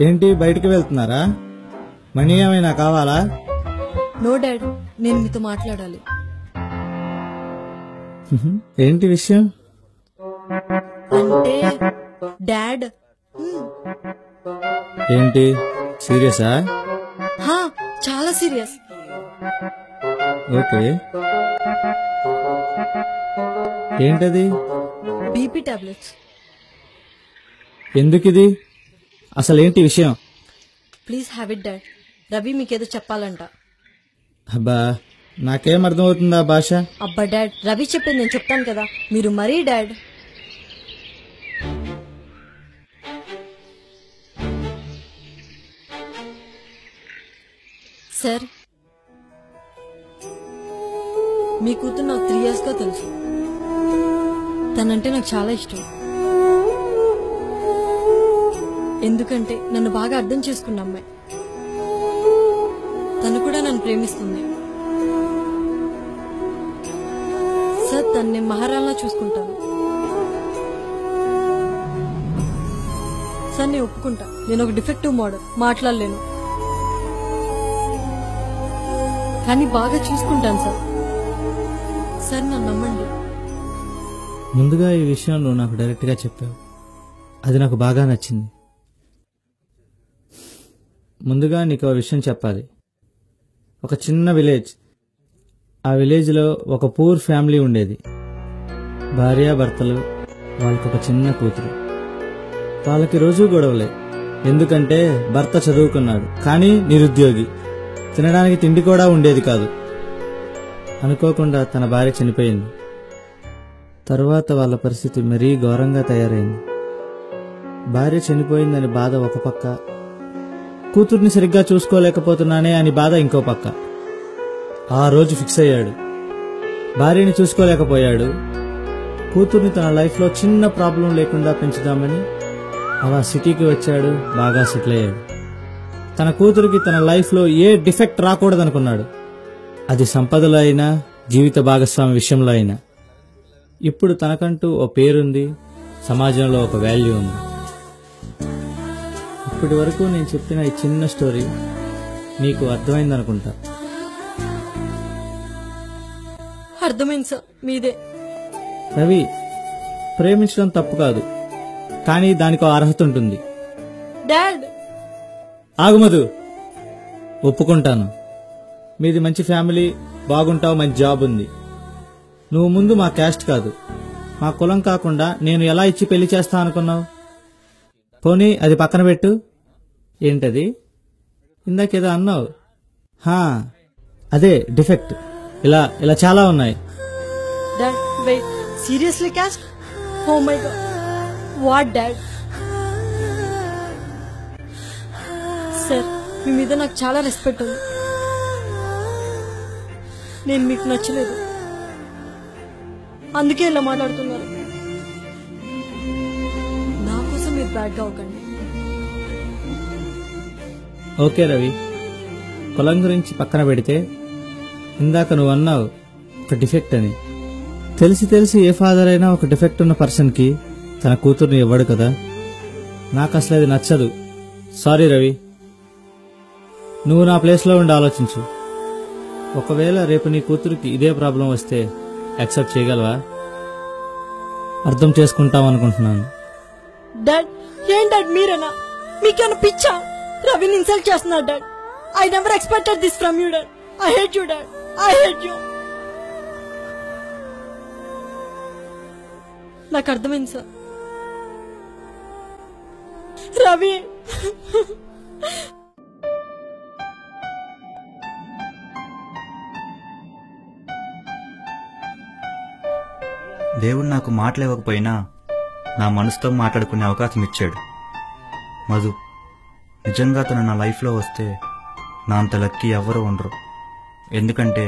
ఏంటి బయటికి వెళ్తున్నారా? మనీ ఏమైనా కావాలా? నో డాడ్, నేను మీతో మాట్లాడాలి. ఏంటి విషయం? అంటే డాడ్. ఏంటి సీరియసా? చాలా సీరియస్. ఓకే, ఏంటది? BP tablets. ఎందుకిది? అసలేంటి విషయం? Please have it dad. Ravi మీకేదో చెప్పాలంట. అబ్బా, నాకేం అర్థమవుతుందా భాష? అబ్బా డాడ్, రవి చెప్పింది నేను చెప్తాను కదా, మీరు మరీ డాడ్. సార్, మీ కూతురు నాకు 3 years గా తెలుసు. తనంటే నాకు చాలా ఇష్టం. ఎందుకంటే నన్ను బాగా అర్థం చేసుకున్న అమ్మాయి. తను కూడా నన్ను ప్రేమిస్తుంది. సార్, తను నేను మహారాణిలా చూసుకుంటాను. సార్, నేను ఒప్పుకుంటా, నేను ఒక డిఫెక్టివ్ మోడల్, మాట్లాడలేను, కానీ బాగా చూసుకుంటాను సార్. సార్, నన్ను నమ్మండి. ముందుగా ఈ విషయం నువ్వు నాకు డైరెక్ట్ గా చెప్పావు, అది నాకు బాగా నచ్చింది. ముందుగా నీకు ఒక విషయం చెప్పాలి. ఒక చిన్న విలేజ్, ఆ విలేజ్లో ఒక పూర్ ఫ్యామిలీ ఉండేది. భార్యాభర్తలు, వాళ్ళకి ఒక చిన్న కూతురు. వాళ్ళకి రోజూ గొడవలే. ఎందుకంటే భర్త చదువుకున్నాడు కానీ నిరుద్యోగి, తినడానికి తిండి కూడా ఉండేది కాదు. అనుకోకుండా తన భార్య చనిపోయింది. తరువాత వాళ్ళ పరిస్థితి మరీ ఘోరంగా తయారైంది. భార్య చనిపోయిందని బాధ ఒక పక్క, కూతుర్ని సరిగ్గా చూసుకోలేకపోతున్నానే అని బాధ ఇంకో పక్క. ఆ రోజు ఫిక్స్ అయ్యాడు, భార్యని చూసుకోలేకపోయాడు, కూతుర్ని తన లైఫ్లో చిన్న ప్రాబ్లం లేకుండా పెంచుదామని అలా సిటీకి వచ్చాడు. బాగా సెటిల్ అయ్యాడు. తన కూతురికి తన లైఫ్లో ఏ డిఫెక్ట్ రాకూడదనుకున్నాడు. అది సంపదలో అయినా, జీవిత భాగస్వామి విషయంలో అయినా. ఇప్పుడు తనకంటూ ఓ పేరుంది, సమాజంలో ఒక వాల్యూ ఉంది. ఇప్పటి వరకు నేను చెప్పిన ఈ చిన్న స్టోరీ నీకు అర్థమైందనుకుంటా. అర్థమైంది సార్, మీదే. రవి, ప్రేమించడం తప్పు కాదు, కానీ దానికో అర్హత ఉంటుంది. డాడ్, ఆగుమదు. ఒప్పుకుంటాను, మీది మంచి ఫ్యామిలీ, బాగుంటావు, మంచి జాబ్ ఉంది. నువ్వు ముందు మా క్యాస్ట్ కాదు, మా కులం కాకుండా నేను ఎలా ఇచ్చి పెళ్లి చేస్తా అనుకున్నావు? పోనీ అది పక్కన పెట్టు. ఏంటది? ఇందాకేదో అన్నావు. అదే డిఫెక్ట్. ఇలా ఇలా చాలా ఉన్నాయి. Dad wait, seriously caste? Oh my God, what dad? Sir, మీ మీద నాకు చాలా రెస్పెక్ట్ ఉంది. నేను మీకు నచ్చలేదు, అందుకే ఇలా మాట్లాడుతున్నారు. నా కోసం మీరు బ్యాడ్గా అవ్వకండి. ఓకే రవి, కులం గురించి పక్కన పెడితే, ఇందాక నువ్వు అన్నావు ఒక డిఫెక్ట్ అని. తెలిసి తెలిసి ఏ ఫాదర్ అయినా ఒక డిఫెక్ట్ ఉన్న పర్సన్కి తన కూతుర్ని ఇవ్వడు కదా. నాకు అసలు అది నచ్చదు. సారీ రవి, నువ్వు నా ప్లేస్లో ఉండి ఆలోచించు. ఒకవేళ రేపు నీ కూతురికి ఇదే ప్రాబ్లం వస్తే యాక్సెప్ట్ చేయగలవా? అర్థం చేసుకుంటామనుకుంటున్నాను. డాడ్, ఏం డాడ్ మీరేనా? మీకేమైనా పిచ్చా? రవిని ఇన్సల్ట్ చేస్తున్నా dad. I never expected this from you dad. I hate you dad, I hate you. నాకు అర్థమైంది సార్. రవి, దేవుడు నాకు మాటలేవకపోయినా నా మనసుతో మాట్లాడుకునే అవకాశం ఇచ్చాడు. మధు, నిజంగా తను నా లైఫ్లో వస్తే నా అంత లక్కీ ఎవ్వరూ ఉండరు. ఎందుకంటే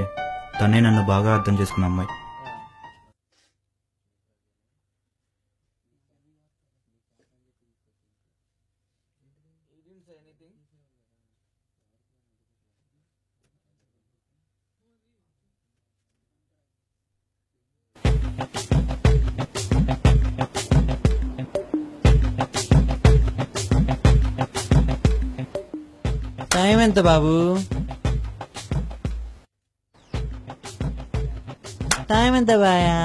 తనే నన్ను బాగా అర్థం చేసుకున్న అమ్మాయి. టైం ఎంత బాబు? టైం ఎంత బాయా?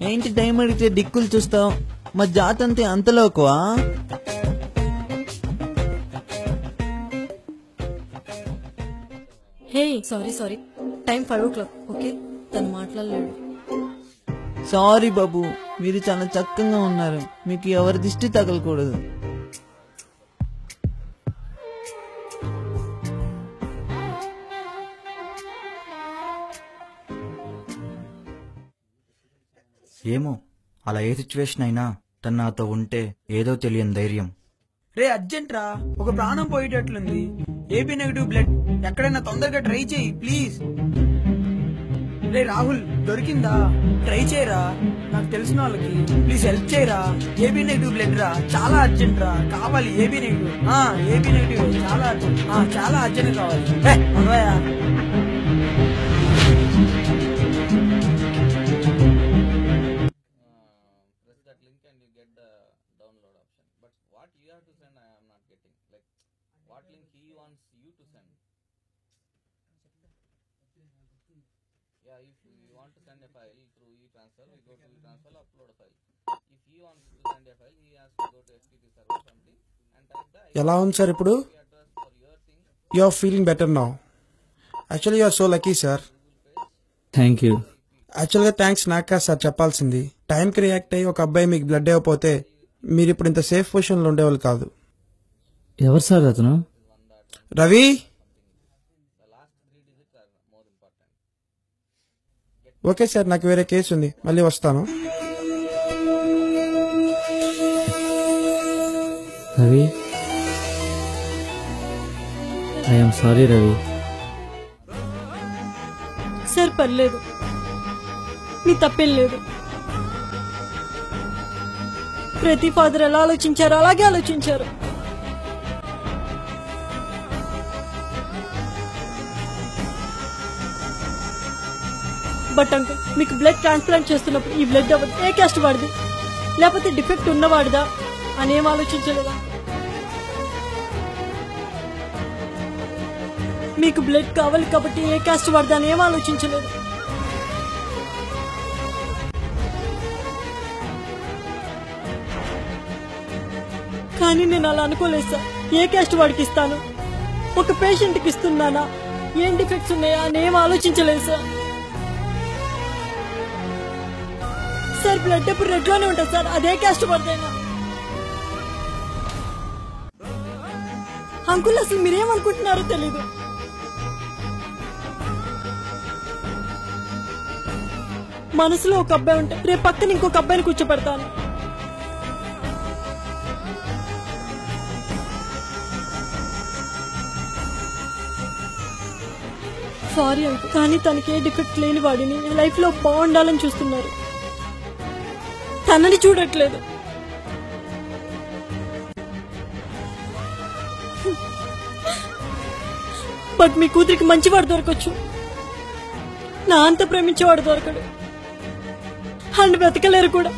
ఏంటి టైం అడిగితే దిక్కులు చూస్తావు? మా జాతంతి అంతలోకువా? Hey sorry time 5 o'clock. Okay, తను మాట్లాడలేడు. సారీ బాబు, మీరు చాలా చక్కగా ఉన్నారు. మీకు ఎవరి దిష్టి తగలకూడదు. ఏమో, అలా ఏ సిచ్యువేషన్ అయినా తను నాతో ఉంటే ఏదో తెలియని ధైర్యం. రే అర్జెంట్ రా, ఒక ప్రాణం పోయేటట్లుంది. ఏబీ నెగిటివ్ బ్లడ్ ఎక్కడైనా తొందరగా ట్రై చేయి ప్లీజ్. రే రాహుల్, దొరికిందా? ట్రై చేయరా, నాకు తెలిసిన వాళ్ళకి ప్లీజ్ హెల్ప్ చేయరా. ఏబీ నెగిటివ్ బ్లడ్ రా, చాలా అర్జెంట్ రా, కావాలి. ఏబీ నెగిటివ్, ఏబీ నెగిటివ్ చాలా అర్జెంట్, చాలా అర్జెంట్ కావాలి. మనవయ్యా ఎలా ఉంది సార్ ఇప్పుడు? You are feeling better now. Actually you are so lucky sir. Thank you. యాక్చువల్గా థ్యాంక్స్ నాకు కాదు సార్ చెప్పాల్సింది. టైంకి రియాక్ట్ అయ్యి ఒక అబ్బాయి మీకు బ్లడ్ ఇవ్వకపోతే మీరు ఇప్పుడు ఇంత సేఫ్ పొజిషన్లో ఉండేవాళ్ళు కాదు. ఎవరు సార్ అతను? రవి, ఓకే సార్, నాకు వేరే కేసు ఉంది, మళ్ళీ వస్తాను. Ravi, I'm sorry Ravi. Sir పర్లేదు, మీ తప్పేం లేదు. ప్రతి ఫాదర్ ఎలా ఆలోచించారో అలాగే ఆలోచించారు. బట్ అంకుల్, మీకు బ్లడ్ ట్రాన్స్ప్లాంట్ చేస్తున్నప్పుడు ఈ బ్లడ్ ఏ క్యాస్ట్ వాడిది లేకపోతే డిఫెక్ట్ ఉన్నవాడిదా అనేం ఆలోచించలేదా? మీకు బ్లడ్ కావాలి కాబట్టి ఏ క్యాస్ట్ వాడిదా అని ఏం ఆలోచించలేదు. కానీ నేను అలా అనుకోలేదు సార్. ఏ క్యాస్ట్ వాడికి ఇస్తాను, ఒక పేషెంట్కి ఇస్తున్నానా, ఏం డిఫెక్ట్స్ ఉన్నాయా అని ఏం ఆలోచించలేదు సార్. సార్ బ్లడ్ ఎప్పుడు రెడ్ లోనే ఉంటుంది సార్, అదే క్యాస్ట్ పడతాయినా. అంకుల్, అసలు మీరేమనుకుంటున్నారో తెలీదు. మనసులో ఒక అబ్బాయి ఉంటే రేపు పక్కన ఇంకొక అబ్బాయిని కూర్చోపెడతాను. సారీ అంకుల్, కానీ తనకి ఏ డిఫెక్ట్ లేని వాడిని లైఫ్ లో బాగుండాలని చూస్తున్నారు, తనని చూడట్లేదు. బట్ మీ కూతురికి మంచివాడు దొరకచ్చు, నా అంత ప్రేమించేవాడు దొరకడు, అండ్ బ్రతకలేరు కూడా.